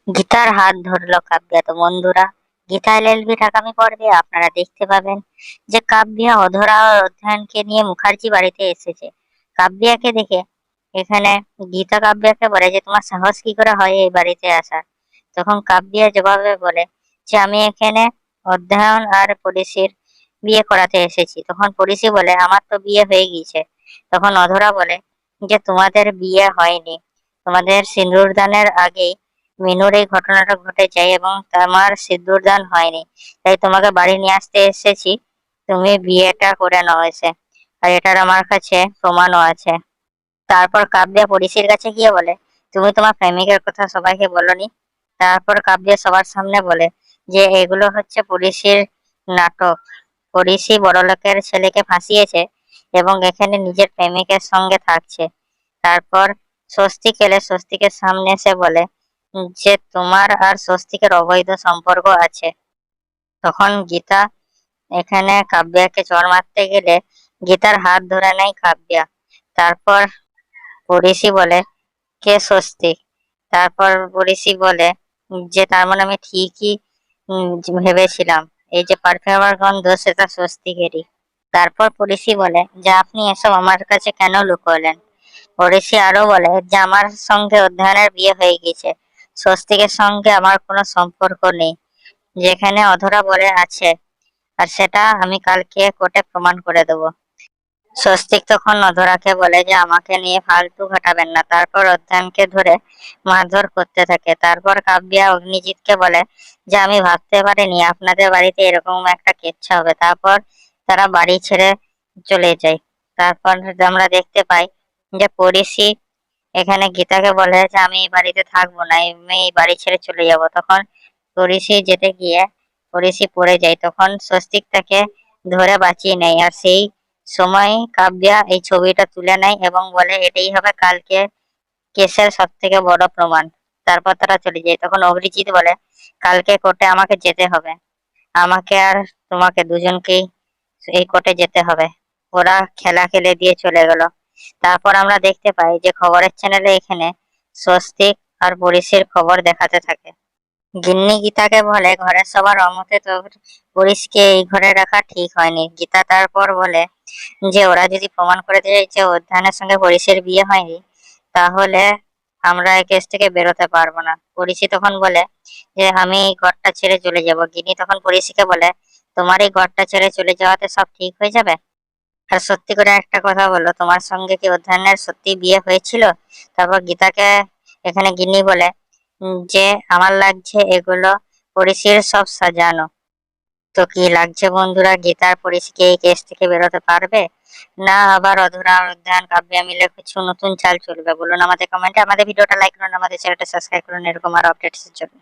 গীতার হাত ধরলো কাব্যা। তো বন্ধুরা, গীতা এলএলবির আগামী পর্বে আপনারা দেখতে পাবেন যে কাব্যা অধরা ও অধ্যয়নকে নিয়ে মুখার্জি বাড়িতে এসেছে। কাব্যাকে দেখে এখানে গীতা কাব্যাকে বলে যে তোমার সাহস কি করে হয় এই বাড়িতে আসার। তখন কাব্যা জবাবে বলে যে আমি এখানে অধ্যয়ন আর পরিশির বিয়ে করাতে এসেছি। তখন পরিশি বলে আমার তো বিয়ে হয়ে গিয়েছে। তখন অধরা বলে যে তোমাদের বিয়ে হয়নি, তোমাদের সিঁদুর দানের আগেই মিনুর এই ঘটনাটা ঘটে যায় এবং আমার সিঁদুর দান হয়নি, তাই তোমাকে বাড়ি নিয়ে আসতে এসেছি। তুমি বিয়েটা করে নাও এসে, আর এটার আমার কাছে প্রমাণও আছে। তারপর কাব্যা পরিশির কাছে গিয়ে বলে তুমি তোমার প্রেমিকের কথা সবাইকে বলনি। তারপর কাব্যা সবার সামনে বলে যে এগুলো হচ্ছে পরিশির নাটক। পরিশি বড়লোকের ছেলেকে ফাঁসিয়েছে এবং এখানে নিজের প্রেমিকের সঙ্গে থাকছে। তারপর স্বস্তিক এলে স্বস্তিকের সামনে এসে বলে যে তোমার আর স্বস্তিকের অবৈধ সম্পর্ক আছে। তখন গীতা এখানে কাব্যাকে চড় মারতে গেলে গীতার হাত ধরে নেয় কাব্যা। তারপর পড়িশি বলে কে স্বস্তিক। তারপর পড়িশি বলে যে তার মানে আমি ঠিকই ভেবেছিলাম এই যে পারফিউমের গন্ধ সেটা স্বস্তিকেরই। তারপর পড়িশি বলে যে আপনি এসব আমার কাছে কেন লুকোলেন। পড়িশি আরো বলে যে আমার সঙ্গে অধ্যয়নের বিয়ে হয়ে গেছে, স্বস্তিকের সঙ্গে আমার কোনো সম্পর্ক নেই, যেখানে অধরা বলে আছে, আর সেটা আমি কালকে কোর্টে প্রমাণ করে দেবো। স্বস্তিক তখন অধরাকে বলে যে আমাকে নিয়ে ফালতু ঘটাবেন না। তারপর অধ্যয়নকে ধরে মারধর করতে থাকে। তারপর কাব্যা অগ্নিজিৎকে বলে যে আমি ভাবতে পারিনি আপনাদের বাড়িতে এরকম একটা কেচ্ছা হবে। তারপর তারা বাড়ি ছেড়ে চলে যায়। তারপর আমরা দেখতে পাই যে পরিশি এখানে গীতাকে বলে যে আমি এই বাড়িতে থাকবো না, আমি এই বাড়ি ছেড়ে চলে যাব। তখন পরিশি যেতে গিয়ে পরিশি পড়ে যায়। তখন স্বস্তিক তাকে ধরে বাঁচিয়ে নেয়, আর সেই সময় কাব্যা এই ছবিটা তুলে নেয় এবং বলে এটাই হবে কালকে কেসের সব থেকে বড় প্রমাণ। তারপর তারা চলে যায়। তখন অভিজিৎ বলে কালকে কোর্টে আমাকে যেতে হবে, আমাকে আর তোমাকে দুজনকেই এই কোর্টে যেতে হবে। ওরা খেলা খেলে দিয়ে চলে গেল। তারপর আমরা দেখতে পাই যে খবরের চ্যানেলে এখানে স্বস্তিক আর পরিশির খবর দেখাতে থাকে। গিন্নি গীতাকে বলে ঘরের সবার অমতে তো পরিশকে এই ঘরে রাখা ঠিক হয়নি। গীতা তারপর বলে যে ওরা যদি প্রমাণ করে দেয় যে অধ্যয়নের সঙ্গে পরিশির বিয়ে হয়নি, তাহলে আমরা এই কেস থেকে বেরোতে পারবো না। পরিশি তখন বলে যে আমি এই ঘরটা ছেড়ে চলে যাব। গিন্নি তখন পরিশিকে বলে তোমার এই ঘরটা ছেড়ে চলে যাওয়াতে সব ঠিক হয়ে যাবে। আর সত্যি করে একটা কথা বলো, তোমার সঙ্গে কি অধ্যয়নের সত্যি বিয়ে হয়েছিল? তারপর গীতাকে এখানে গিন্নি বলে যে আমার লাগছে এগুলো পরিশির সব সাজানো। তো কি লাগছে বন্ধুরা, গীতার পরিশি কি এই কেস থেকে বেরোতে পারবে, না আবার অধরা আর অধ্যয়ন কাব্যা মিলে কিছু নতুন চাল চলবে? বলুন আমাদের কমেন্টে। আমাদের ভিডিওটা লাইক করুন, আমাদের চ্যানেলটা সাবস্ক্রাইব করুন এরকম আরো আপডেটস এর জন্য।